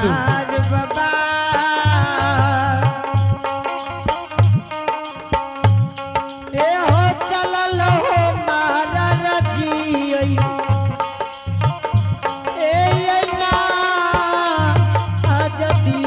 बसु बाबा ए हो चलल हो मारा रजियई ए ना आजदी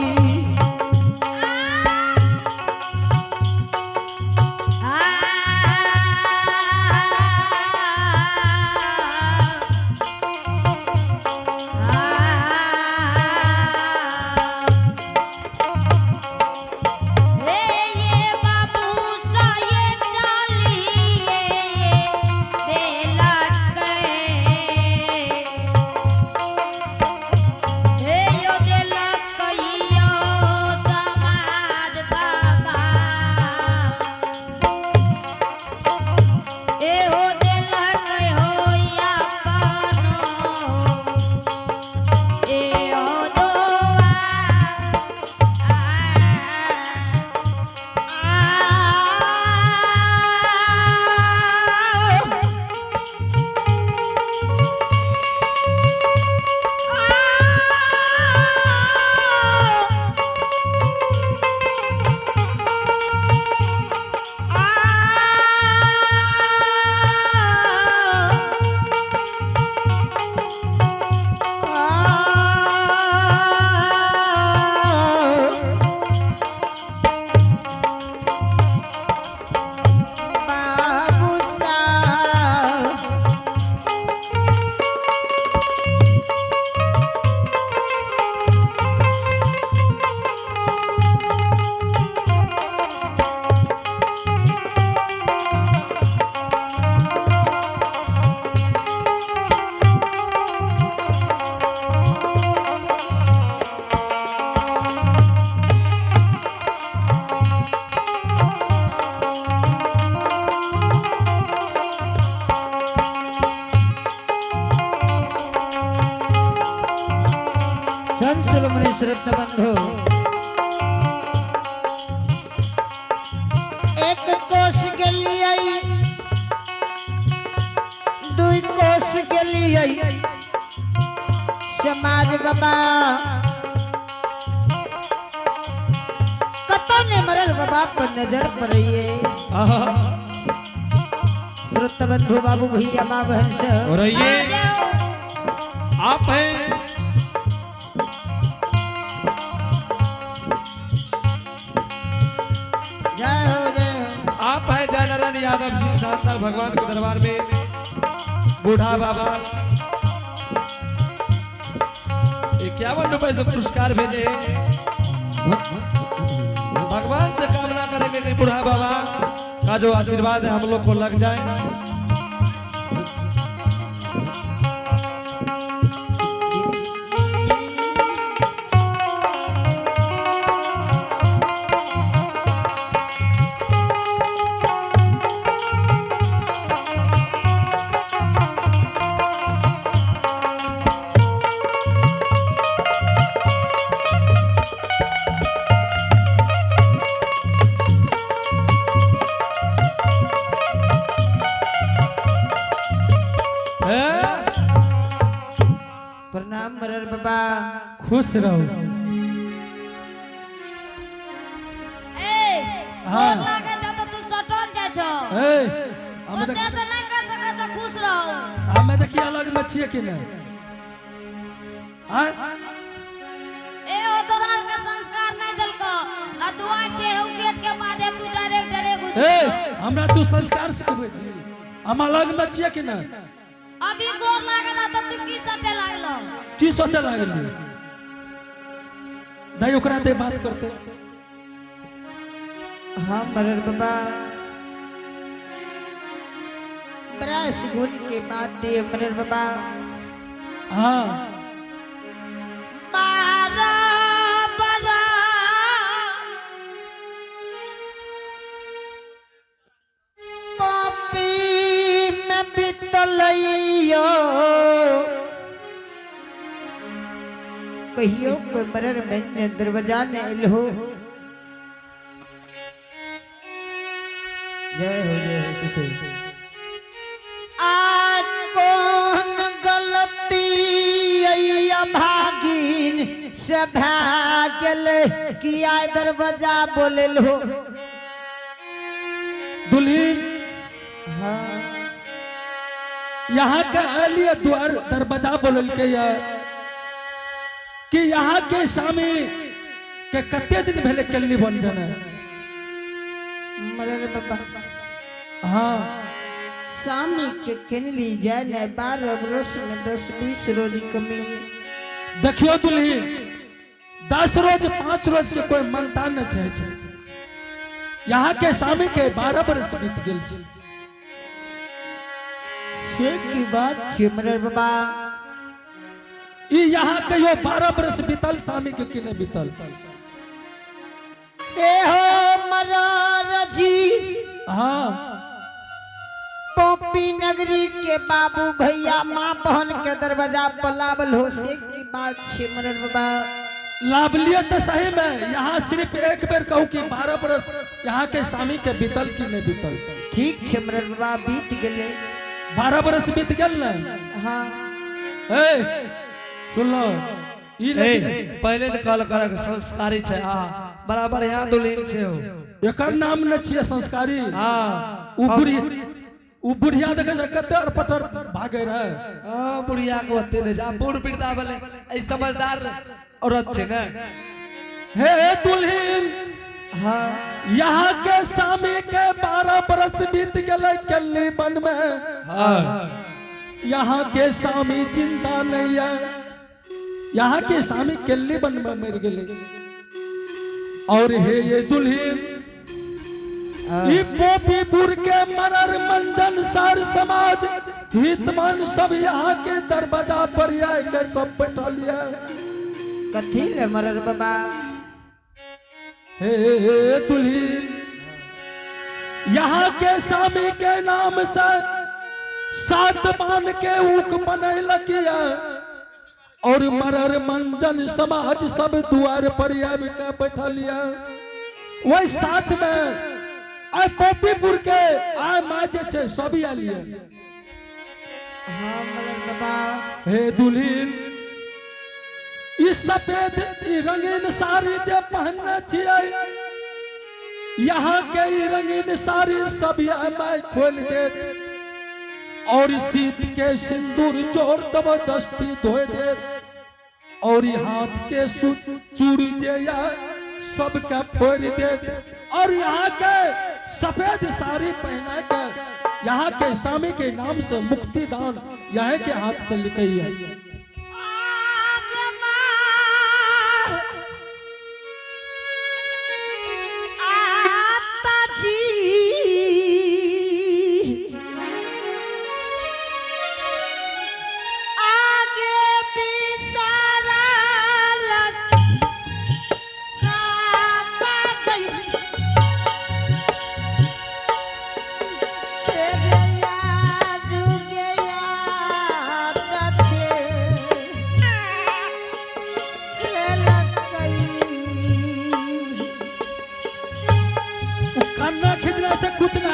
संतुलमणि श्रद्धा बंधु एक कोस के लिए दुई कोस के लिए समाज बाबा कतो ने मरल बाबा पर नजर पड़िए श्रद्धा बंधु बाबू भैया माँ बहन से और ये आप हैं आप है जयनारायण यादव जी शानदार भगवान के दरबार में बूढ़ा बाबा 51 रुपए से पुरस्कार भेजे भगवान से कामना करेंगे कि बूढ़ा बाबा का जो आशीर्वाद है हम लोग को लग जाए। प्रणाम मरर बाबा खुश रहो। हाँ लागे छ त तू सटल जा छ हम त से नहीं कर सके छ खुश रहो। हमें देखिए अलग में छिए कि नहीं हां ए ओ तोरार का संस्कार नहीं देल को आ दुआर छे हो गेट के बाद तू डायरेक्ट घुस हमरा तू संस्कार सिखबै छी हम अलग में छिए कि नहीं अभी गोर लागे ना त तू की सटे लागलो की सोचे लागली दाई ओकरा ते बात करते। हाँ मरर बाबा बरस गुण के बाद दे मरर बाबा हाँ बारा बरा पापी में बितलैयो कहियो कोई मरर में दरवाजा ने इल्हो जय हो सुशील। आज कौन गलती भागिन सभा गेले कि आय दरवाजा बोले लो। दुल्हीन यहाँ के लिए द्वार दरवाजा बोलल के कि यहाँ के स्वामी के कते दिन पहले केलनी बन जाना। मरे बाबा हाँ स्वामी के केनली जाए न 12 वर्ष में 10-20 रोज कमी। देखियो दुल्हीन 10 रोज 5 रोज के कोई मनता न छे। यहाँ के स्वामी के 12 वर्ष बीत गेल छै। की बात छे मरे बाबा। ई यहाँ के यो 12 वर्ष बीतल स्वामी के कि नहीं बीतल। ए हो मरार जी हाँ पोपी नगरी के बाबू भैया माँ बहन के दरवाजा पर लावल हो से की बात छे मरे बाबा। लाभ लिया तो सही में यहाँ सिर्फ एक बेर कहूँ कि 12 वर्ष यहाँ के स्वामी के बीतल कि नहीं बीतल। ठीक छे मरे बाबा बीत गेले 12 वर्ष बीत गेल न। हाँ ए सुन लो ई लेकिन पहले तो कल कर संस्कारी छे। बराबर यहाँ दुल्हीन छे हो। एकर नाम न छिए संस्कारी। हाँ उ बुढ़िया देखे जे कते अरपटर भागे रहे। बुढ़िया को होते नहीं जा बूढ़ वृद्धा वाले ऐ समझदार औरत छे ना। हे दुल्हीन हाँ यहाँ के स्वामी के 12 बरस बीत गए केली बन में। यहाँ के स्वामी जिंदा नहीं है। यहाँ के स्वामी केली बन में मर गए। और हे ये दुल्हीन ई पोपीपुर के मरर मंजन सार समाज हितमन सब यहाँ के दरवाजा पर आए के सब बैठल है। कथी ले मरर बाबा। हे दुल्हीन यहाँ के स्वामी के नाम से 7 बान के ऊक बनैलक और मरर मंजन समाज सब द्वार पर आब के बैठल है। वही साथ में आय पोपीपुर के आय माँ जे छे सभी आलिए। हाँ मरर बाबा। हे दुल्हीन ई सफेद ई रंगीन साड़ी जे पहनने छिए यहाँ के ई रंगीन साड़ी सब मैं खोल देत और शीत के सिंदूर जोर जबरदस्ती धोए देत और ई हाथ के चूड़ी जे या सबका फोड़ देत और यहाँ के सफेद साड़ी पहना के यहाँ के स्वामी के नाम से मुक्तिदान यहाँ के हाथ से लिखी है। कुछ ना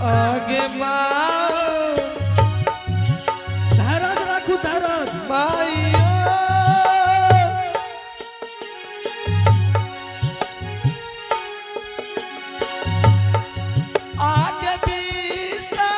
आगे माँ धैर्य रखू धैर्य भाइयों आगे बीसा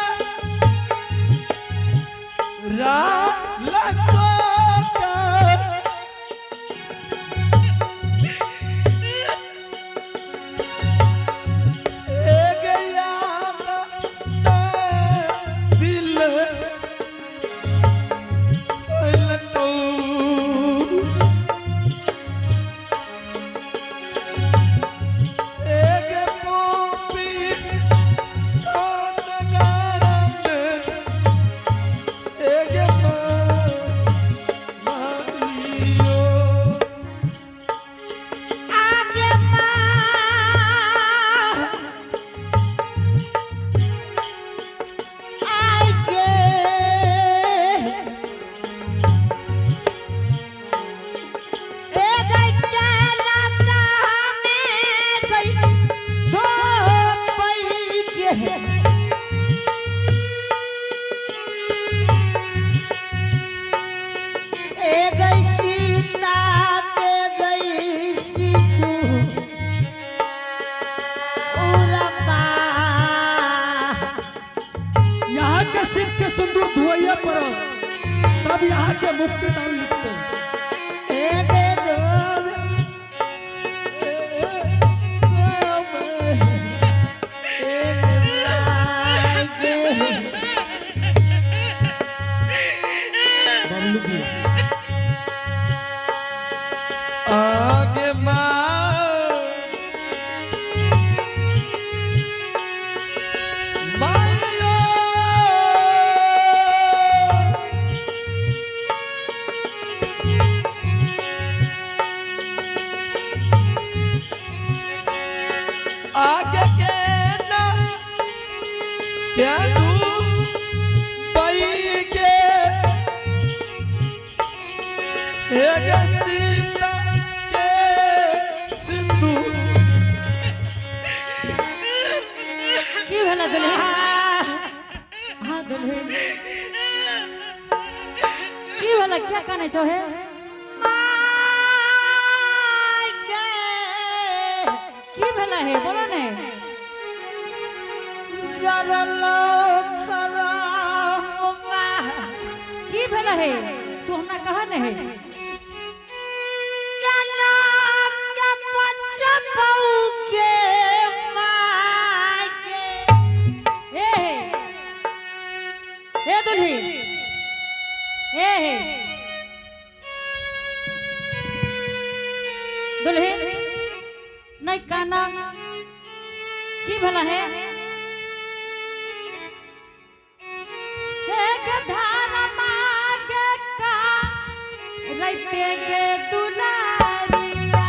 के मुक्ति दान लिखते हैं। बबलू जी आगे आगे के ना क्या तू पई के एक सीता के सिंधु की भला दुल्हन हाँ दुल्हन की भला क्या कहना चाहे की भला है बोलो ने की भला है तू हमरा कहा ने है हे दुल्ही हे दुल्ही नहीं काना की भला है हे गधारा मागे का रहते गे दुलारिया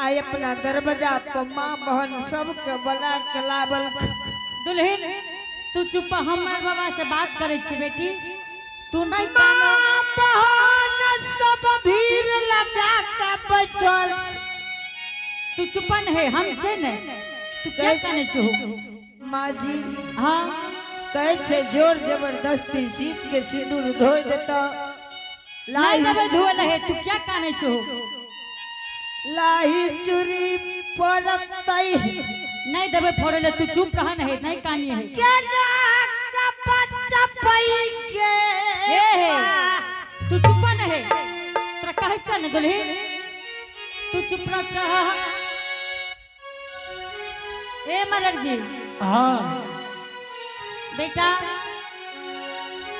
आई अपना दरवाजा पर माँ बहन सबके बड़ा कलाबल दुल्हन तू चुप हमर बाबा से बात करे छी बेटी तू नहीं कानो बहन सब भीड़ लगा के बैठल तू चुपन है हम छे ने तू क्या कहने छो माँ जी हां कहे छे जोर जबरदस्ती सीत के सिंदूर धोई देता लाई देबे धोल है तू क्या कहने छो लाही चुरी पड़तई नहीं देबे फोड़ले तू चुप रह नहीं नहीं कानी है केना का बच्चा पई के ए तू चुप न है तोरा कहे छ न दुल्ही तू चुप रह ए मलर जी हाँ बेटा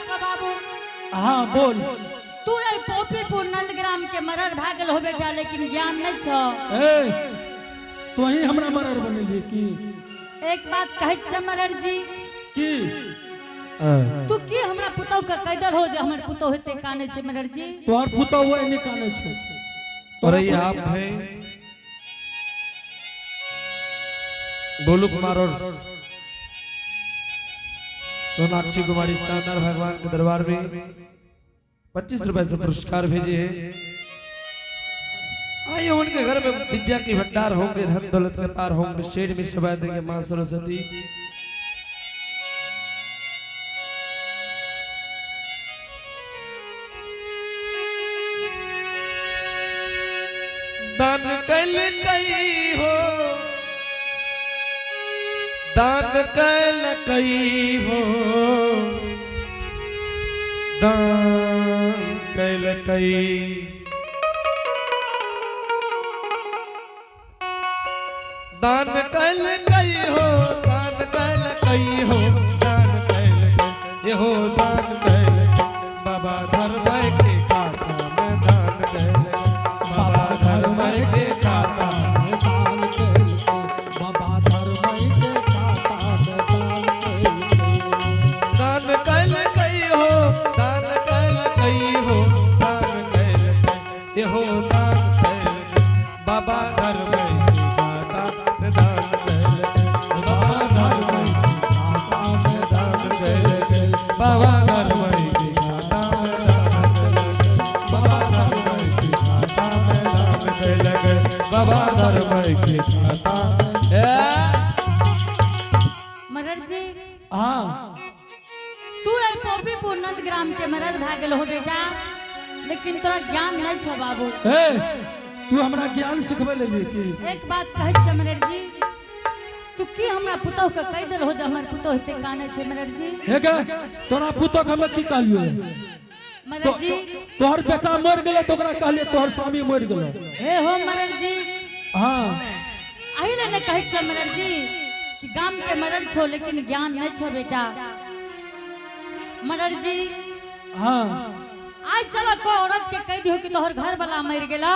का बाबू हाँ बोल तू ए पोपीपुर नंदग्राम के मरर भागल हो बेटा लेकिन ज्ञान नहीं छ ए तो ही हमरा मरर बनेली की एक बात कहे छ मरर जी की तू की हमरा पुतौ का कैदर हो जे हमर पुतौ हेते काने छे मरर जी तोहर पुतौ हुए नहीं काने छो और ये आप हैं गोलू कुमार और सोनाक्षी कुमारी शानदार भगवान के दरबार में 25 रुपए से पुरस्कार भेजे हैं। आइए उनके घर में विद्या की भंडार होंगे, धन दौलत के पार होंगे, शेर में सभा देंगे मां सरस्वती। दान कल कई हो, दान कल कई हो, दान कल कई, दान कल कई हो, दान कल कई हो, दान कल कई हो, दान कल बाबा धर्म के खाता में दान कल, बाबा धर्म के खाता में दान कल, बाबा धर्म के खाता में दान दान कल कई हो, दान कल कई हो, दान कल कई हो, दान कल बाबा धर्म के खाता में दान कल, बाबा धर्म के खाता में दान कल, बाबा धर्म के खाता में दान कल, बाबा धर्म के खाता में दान कल, बाबा धर्म के खाता मरद जी हाँ तू आई पोपीपुर नंद ग्राम के मरद भागल हो बेटा, लेकिन तोरा ज्ञान नहीं छो बाबू। ए तू हमरा ज्ञान सिखबे ले लिए की एक बात कहै छ मरद जी, तू की हमरा पुतोह के कह देल हो जे हमर पुतोह एते काने छै मरद जी। हे गे तोरा पुतो के हम की कहलियो मरद जी तोहर बेटा मर गेले तो ओकरा कहलिए तोहर स्वामी मर गेलो। हे हो मरद जी, हाँ आही ने कहै छ मरद जी कि गाम के मरद छो लेकिन ज्ञान नहीं छो बेटा। मरद जी हाँ आज चलो को औरत के कह दियो कि तोहर घर वाला मर गेला।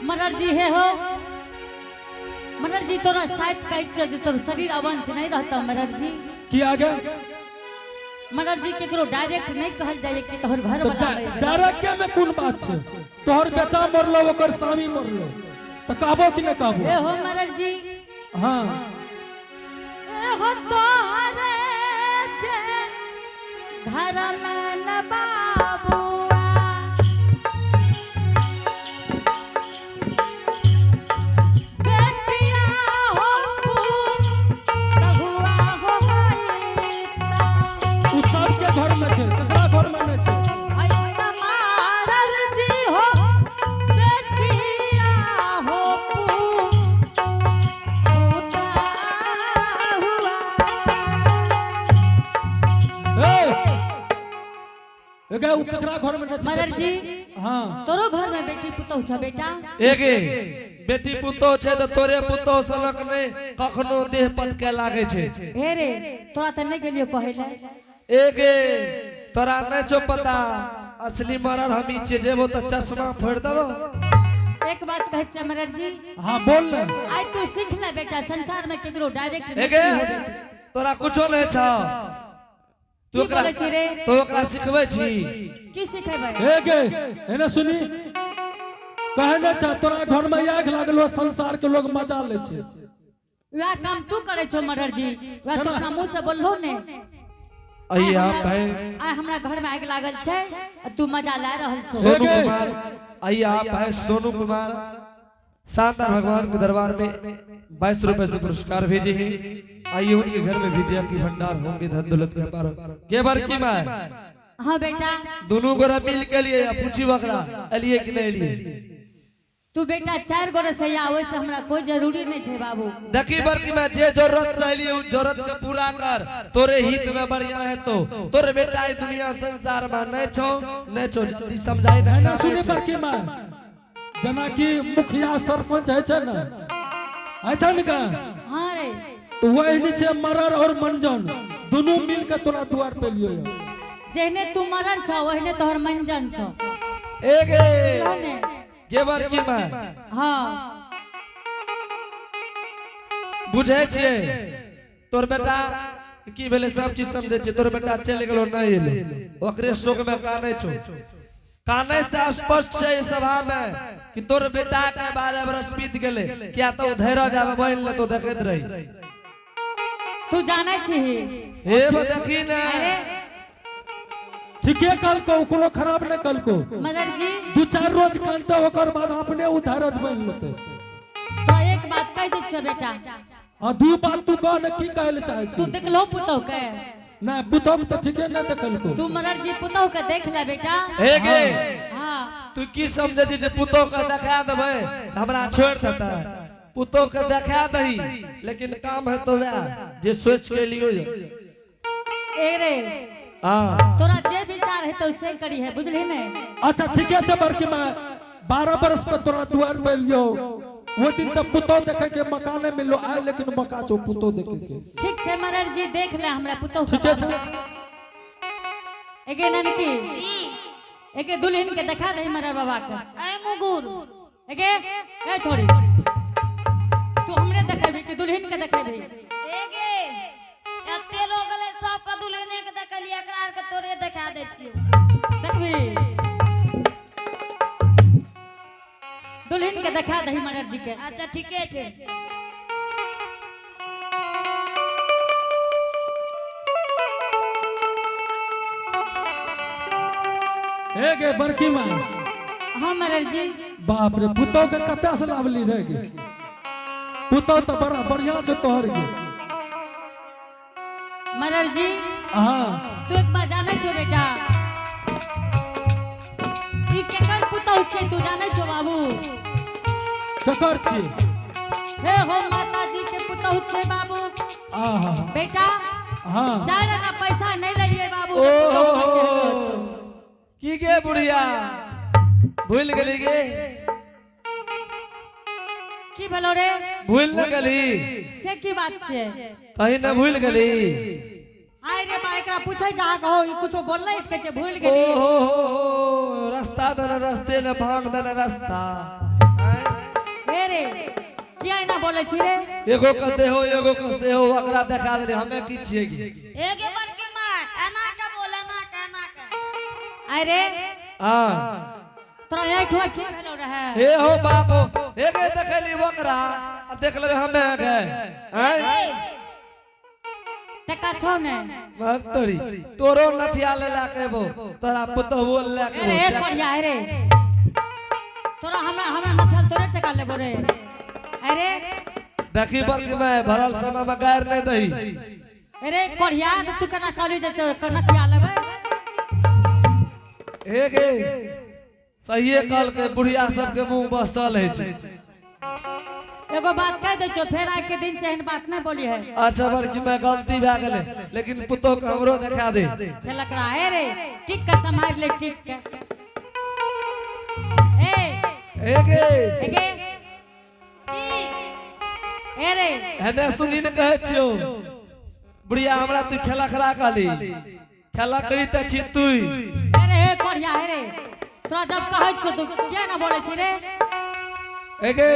मरद जी हे हो मरद जी तोरा शायद कह छ जे तोर शरीर अवंश नहीं रहता मरद जी। की आगे मरद जी केकरो डायरेक्ट नहीं कहल जाए कि तोहर घर तो वाला मर गेला। डायरेक्ट के में कौन बात छे, तोहर बेटा मरलो ओकर स्वामी मरलो तो कहबो कि नहीं कहबो। हे हो मरद जी हाँ ए हो तोहरे जे घर में न बाबुआ बेटिया हो बहुआ हो गईता उ सबके घर में छे, तकरा घर में नहीं छे। आई तमारल जी हो बेटिया हो पूता हुआ। ए गे उ ककरा घर में नहीं छे। मरद जी हाँ तोरो घर में बेटी पुतोह छ बेटा। एगे बेटी पुतो छे तो तोरे पुतो सनक ने कखनो देह पटके लागे छे। हे रे तोरा त नहीं गेलियो कहले। एगे तोरा नहीं छो पता असली मरर हम इचे जेबो तो चश्मा फोड़ देबो। एक बात कह छ मरद जी, हाँ बोल ले। आज तू सीख ले बेटा, संसार में केकरो डायरेक्ट नहीं एगे हो बेटा। तोरा कुछो नहीं छो, की बोले छी रे? तो ओकरा सिखबै छी। की सिखेबै? ए गे एने सुनी कहने छा तोरा घर में आग लागलो, संसार के लोग मजा ले छे। वह काम तू करे छो मरद जी, वह तो अपना मुंह से बोललो ने। आइए आप भाई आय हमरा घर में आग लागल छै और तू मजा ला रहल छो। सोनू कुमार, आइए आप भाई सोनू कुमार शानदार भगवान के दरबार में 22 रुपए से पुरस्कार भेजे हैं। आइए उनके घर में विद्या की भंडार होंगे, धन दौलत के पार के बार की मां हाँ बेटा दोनों गोरा मिल के लिए पूछी वकरा एलिए कि नहीं एलिए। तू बेटा 4 गोरे से आवे से हमरा कोई जरूरी नहीं छै बाबू। देखी बर की मैं जे जरूरत चाहिए उस जरूरत के पूरा कर, तोरे हित में बढ़िया है तो तोरे बेटा इस दुनिया संसार में नहीं छो जल्दी समझाई है ना ना सुनी पर की मां जना की मुखिया सरपंच है छे ना, है छे ना का हाँ रे तो वही नीचे मरर और मंजन दोनों मिल के तोरा द्वार पे लियो। जेहने तू मरल छ वहने तोहर मंजन छ। एगे ने के बार की मां हाँ बुझे छे तोर बेटा की भेले सब चीज समझे छे। तोर बेटा चले गेलो नहीं एलो ओकरे शोक में काने छो, काने से स्पष्ट छे इस सभा में कि तोर बेटा के 12 बरस बीत गेले क्या तो धैर्य जावे बन ले तो देखत रही तू जाने छी हे वो देखी ना अरे ठीके कल को कोनो खराब न कल को मदर जी 2-4 रोज कांते ओकर बाद अपने उधारज बन लेते तो एक बात कह दै छ बेटा आ दू बात तू कह न की कहले चाहे तू छी देखलो पुतौ के ना पुतोक तो ठीके न देखल को तू मदर जी पुतौ के देख ले बेटा हे गे हां तू की समझे छी जे पुतो के देखा देबे हमरा छोड़ देता पुतो के देखा दही लेकिन काम है तो वह जे सोच के लियो ए रे हां तोरा जे विचार है तो से करी है बुझली ने अच्छा ठीके छै बड़की मां 12 बरस पे तोरा द्वार पे लियो वो दिन तक पुतो देखे के मकान में मिलो आए लेकिन मका छो पुतो देखे के ठीक छै मदर जी देख ले हमरा पुतौ के ठीके छै एगे ननकी जी एगे दुल्हन के देखा दे मरर बाबा के ए मुगुर एगे ए छोड़ी तू हमरे देखेबी कि दुल्हन के देखेबी एगे एते लोग ले सब का दुल्हने के देखलिए एकरा के तोरे देखा दे छियो देखबी दुल्हन के देखा दही मदर जी के अच्छा ठीके छै हे गे बड़की मां हां मदर जी बाप रे पुतो के कते से लावली रह गे पुतो तो बड़ा बढ़िया छै तोहर गे मदर जी हां तू एक बात जाने छो बेटा ई केकर पुतौ छै तू जाने छो बाबू ककर छी हे हो माता जी के पुतौ छै बाबू आहा बेटा हां चार ना पैसा नहीं लइए बाबू ओ जे पुतौ के की गे बुढ़िया भूल गेली गे की भेलो रे भूल न गेली से की बात छै कहीं न भूल गेली आय रे बा एकरा पूछै जा कहो ई कुछो बोलले छै के भूल गेली ओ रास्ता दन रस्ते न भांग दन रास्ता हे रे किया ना बोले छी रे एगो के देहो एगो के सेहो एकरा देखा दे हमें की छिए गे एगे बड़की मां एना के बोले ना कहना के आय रे हां तोरा एक ठो की भेलो रहे हे हो बाप हे गे देखली ओकरा आ देख लेबे हमें गे हैं टका छौ ने मस्तरी तोरो नथिया ले ला के बो तोरा पुतो बोल ले के अरे ए बढ़िया है रे तोरा हमरा नथल तोरे टका लेबो रे अरे देखी बल्कि मैं भरल समय में गायर नहीं दही अरे बढ़िया तू कना कहली जे नथिया लेबे हे गे सहिए कल के बुढ़िया सब के मुंह बसल है छै एगो बात कह दे छो फेर आइ के दिन से एहन बात नहीं बोली है अच्छा बल्कि मैं गलती भए गेले लेकिन पुतो के हमरो देखा दे चलक रहा है रे ठीक का संभाल ले ठीक के ए हे गे एगे जी ए रे हने सुनी न कहे छियो बुढ़िया हमरा तू खेला खरा काली खेला करी त छी तू अरे हे बढ़िया है रे तोरा जब कहै छो तू क्या ना बोले छी रे हे गे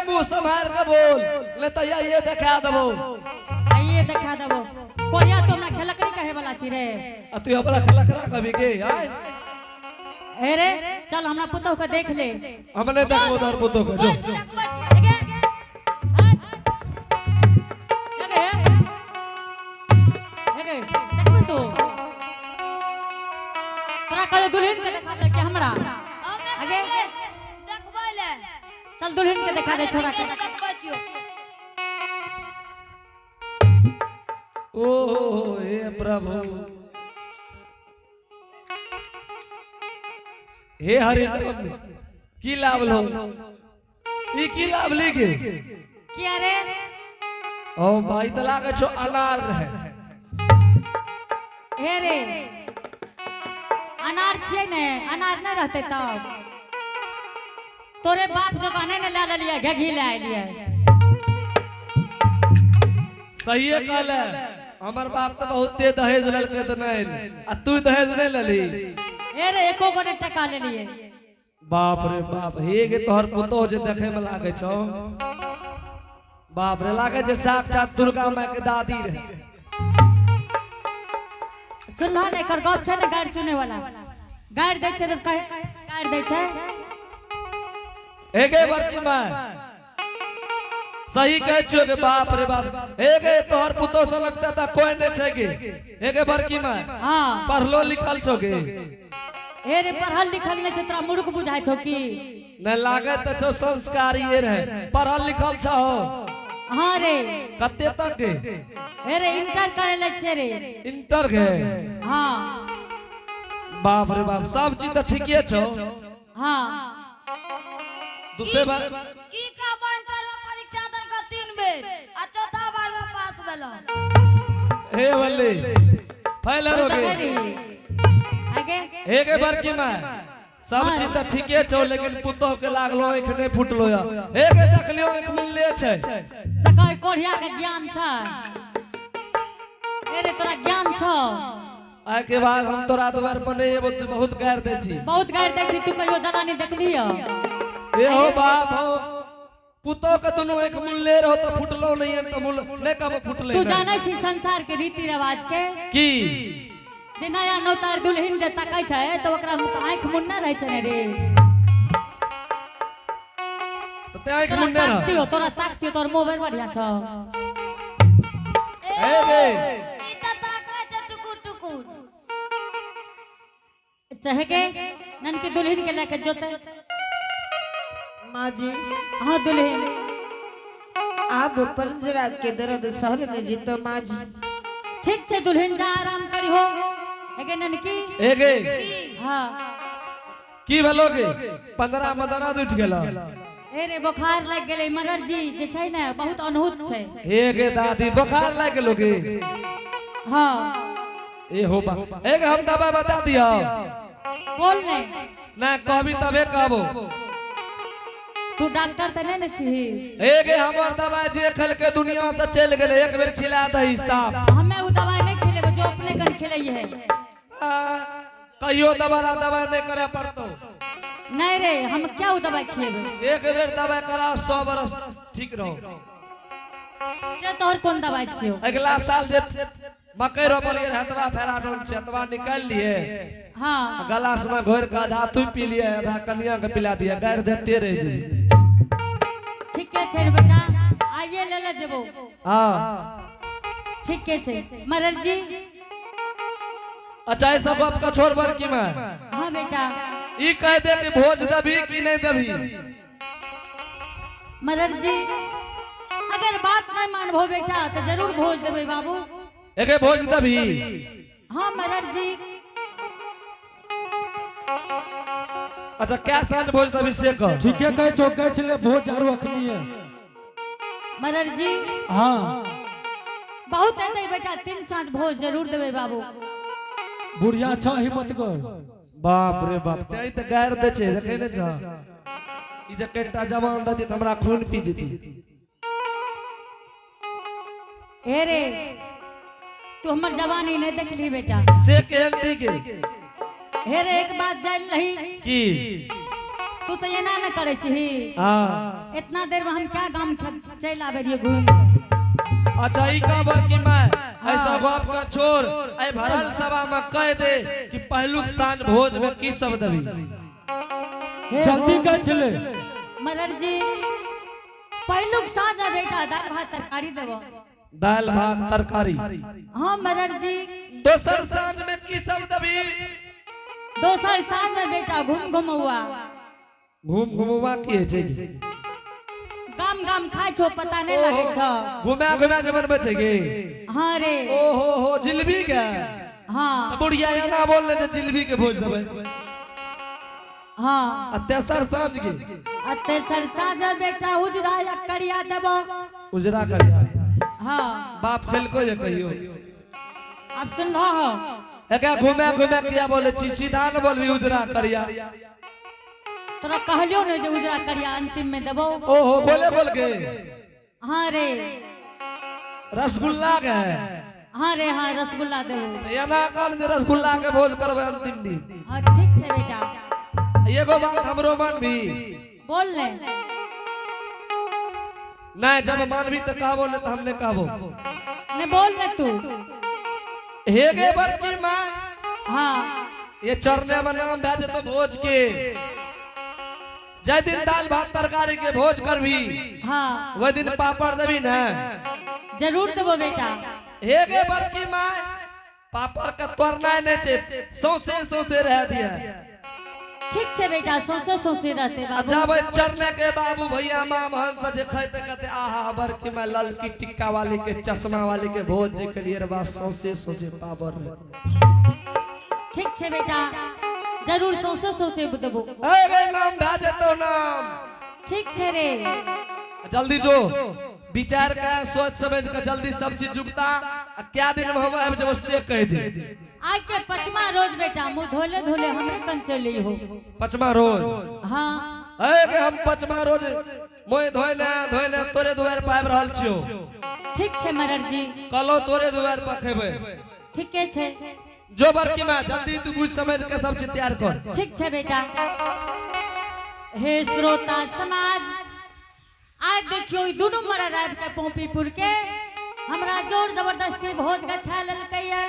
मुंह संभाल के बोल ले त ये देखा देबो आइए दिखा देबो कोरिया तो हमरा खेलकड़ी कहे वाला छी रे आ तू हमरा खेला खरा कभी गे आय ए रे चल हमरा पुतौ के देख ले हमने देखो दर पुतो के जो एगे एगे एगे देखबो तू तोरा कहले दुल्हन के देखा दे के हमरा हमें आगे। देखबै ले चल दुल्हन के देखा दे छोरा के देखबै छियो ओ हे प्रभु हे हरि नाम की लाभ लो ई की लाभ ली गे किया रे ओ भाई तला के छो अनार रहे हे रे अनार छिए ने अनार न रहते तब तोरे बाप दुकाने ने ले लिया घघी ले आइलिए सही है कहल हमर बाप तो बहुत ते दहेज ललके त नहीं आ तू दहेज नहीं लली हे रे एको गोरे टका ले लिए बाप रे बाप हे गे तोहर पुतो जे देखे में लागे छौ बाप रे लागे जे साक्षात दुर्गा माँ के दादी रहे सुनला ने कर गप छै ने गाड़ सुने वाला गाड़ दै छै त कहे गाड़ दै छै एगे बड़की माँ सही कह छो के बाप रे बाप एगे तोहर पुतो से लगता था कोई नहीं छेगे एगे बड़की माँ हाँ पढ़लो लिखल छोगे ए रे पढ़ल लिखल नहीं छै तोरा मूर्ख बुझाइ छौ की न लागे तो छो संस्कारी ये रहे पढ़ल लिखल छो हाँ रे कते तक के ए रे इंटर करे ले छै रे इंटर के हाँ बाप रे बाप सब चीज तो ठीके छो हाँ दूसरे बार की का बनकर परीक्षा दल का 3 बेर आ चौथा बार में पास भेलो हे बल्ले फैलर हो देखै गए रे आगे एगे बड़की माँ सब चीज तो ठीके छो लेकिन पुतो के लागलो आँख नहीं फुटलो या एगे देखलियो आँख मिलले छै तकै कोढ़िया के ज्ञान छै ए रे तोरा ज्ञान छौ आइ के बाद हम तोरा द्वार पर नहीं बहुत गार दे छी बहुत गाइर दै छी तू कहियो दलानी देखलियो ए हो बाप हो पुतो के दोनों एक मुल्ले रहो तो फुटलो नहीं है तो मुल नहीं कब फुटले तू नहीं। जानै छी संसार के रीति रिवाज के की जे नया नौतार दुल्हन जे तकै छै तो ओकरा आँख मुन्ना रहै छै ने रे तो ते आँख तोरा मुन्ने रह ताकतियो तोरा ताकतियो तोर मोबाइल बढ़िया छौ ए गे ई त ताकै छै टुकुर टुकुर चाहे के ननकी दुल्हन के लेके जोते माँ जी हाँ दुल्हन आप पंजरा के दर्द सहल में जीतो माँ जी। ठीक छै दुल्हन जा आराम करी हो एगे ननकी ए गे हाँ की भेलोगे 15 मदरा उठ गेला ए रे बुखार लग गेलै मरर जी जे छै ने बहुत अनहुत छै ए गे दादी बुखार लग गेलोगे हाँ ए हो बा ए गे हम दवा बता दिया बोल ले ना कहबी तबे कहबो तू डॉक्टर त नहीं न छी ए गे हमर दवा जे खेल के दुनिया से चल गेले एक बेर खिला दही साफ हमें वो दवाई नहीं खिलेबो जो अपने कन खिलाई है कहियो दबारा दवा नहीं करे पड़तो नहीं रे हम क्या वो दवाई खिलेबे एक बेर दवा करा 100 बरस ठीक रहो से तोहर कौन दवाई छियो अगला साल जे मकई रोपलिए हतवा फेराडोन से हतवा निकाल लिए हाँ गलास में घोर के आधा तू पी लिए आधा कन्या के पिला दिया गाड़ देते रह जी ठीक है छै बेटा आइए ले ले जेबो हां ठीक है छै मरर जी अच्छा ये सब आपका छोड़ बर की मैं हाँ बेटा ई कह दे कि भोज दबी कि नहीं दबी मरर जी अगर बात नहीं मानबो बेटा तो जरूर भोज देबे बाबू एके भोज दबी हाँ मरर जी अच्छा क्या सांझ भोज दबी से कह ठीके कहे छो कहे छले भोज आरो अखनी है मरर जी हाँ बहुत है बेटा 3 साँझ भोज जरूर देबे बाबू बुढ़िया छ हिम्मत कर बाप रे बाप ते त गाड़ दे छे देखे ने छ ई जे कटा जवान रहती त हमरा खून पी जेती ए रे तू हमर जवानी नहीं देखली बेटा से केहन के हे रे एक बात जान लही की तू तो ये ना करे छी हां इतना देर में हम क्या गांव चल आवे रहिए घूम अच्छा ई का बर की मैं ऐसा बाप का छोर ऐ भरल सभा में कह दे कि पहलुक सांझ भोज में की सब दबी जल्दी कहे छले मरर जी पहलुक साजा बेटा दाल भात तरकारी देबो दाल भात तरकारी हाँ मरर जी दोसर सांझ में की सब दबी दोसर साँझ में बेटा घूम घुमौआ घूम घुमवा की है छै गाम गाम खाय छो पता नहीं लगे छो घुमा घुमा जे बनबे छै गे हाँ रे ओ हो जिलेबी के हाँ त बुढ़िया एना बोल ले जे जिलेबी के भोज देबै हाँ आ तेसर सांझ के तेसर साँझ बेटा उजरा या करिया देबो उजरा करिया हाँ बाप खेलको ये कहियो अब सुन लो हो एका घुमा घुमा किया बोले छी सीधा न बोलबी उजरा करिया तोरा कहलियो ने जे उजरा करिया अंतिम में देबो ओहो बोले बोल के हाँ रे रसगुल्ला के हाँ रे हाँ रसगुल्ला देबो एना कान जे रसगुल्ला के भोज करबे अंतिम दिन हाँ ठीक छै बेटा एगो बात हमरो मन भी बोल ले नहीं जब मानवी तो कहबो नहीं तो हमने कहबो ने बोल ले तू हेगे बरकी माँ हाँ ये चरने में नाम भेज तो भोज के जय दिन दाल भात तरकारी के भोज कर भी हाँ वह दिन पापड़ देवी ना जरूर देबो बेटा। हेगे बड़की माँ पापड़ का तोड़ना नहीं चे सौसे रह दिया। ठीक छे बेटा सोसे सोसे रहते बाबू। अच्छा भाई चढ़ने के बाबू भैया माँ बहन सजे खाते कहते आहा बड़की माँ ललकी टिक्का वाली के चश्मा वाली के भोज जे के लिए बस सौसे पापड़ ठीक छे बेटा जरूर सोसे सोसे देबो। ए बे नाम भेज तो नाम ठीक छे रे जल्दी जो विचार का सोच समझ कर जल्दी सब चीज जुगता क्या दिन में हम जब से कह दे आज के 5वां रोज बेटा मुंह धोले धोले हमरे कन चली हो 5वां रोज। हाँ के हम 5वां रोज मोय धोइले तोरे दुआर पाब रहल छियो। ठीक छे मरर जी कलो तोरे दुआर पर खेबे। ठीके छे जो बड़की माँ जल्दी तू बुझ समझ के सब चीज तैयार कर। ठीक छे बेटा। हे श्रोता समाज आज देखियो ई दुनु मरर आब के पोपीपुर के हमरा जोर जबरदस्ती भोज गछा ललकै है।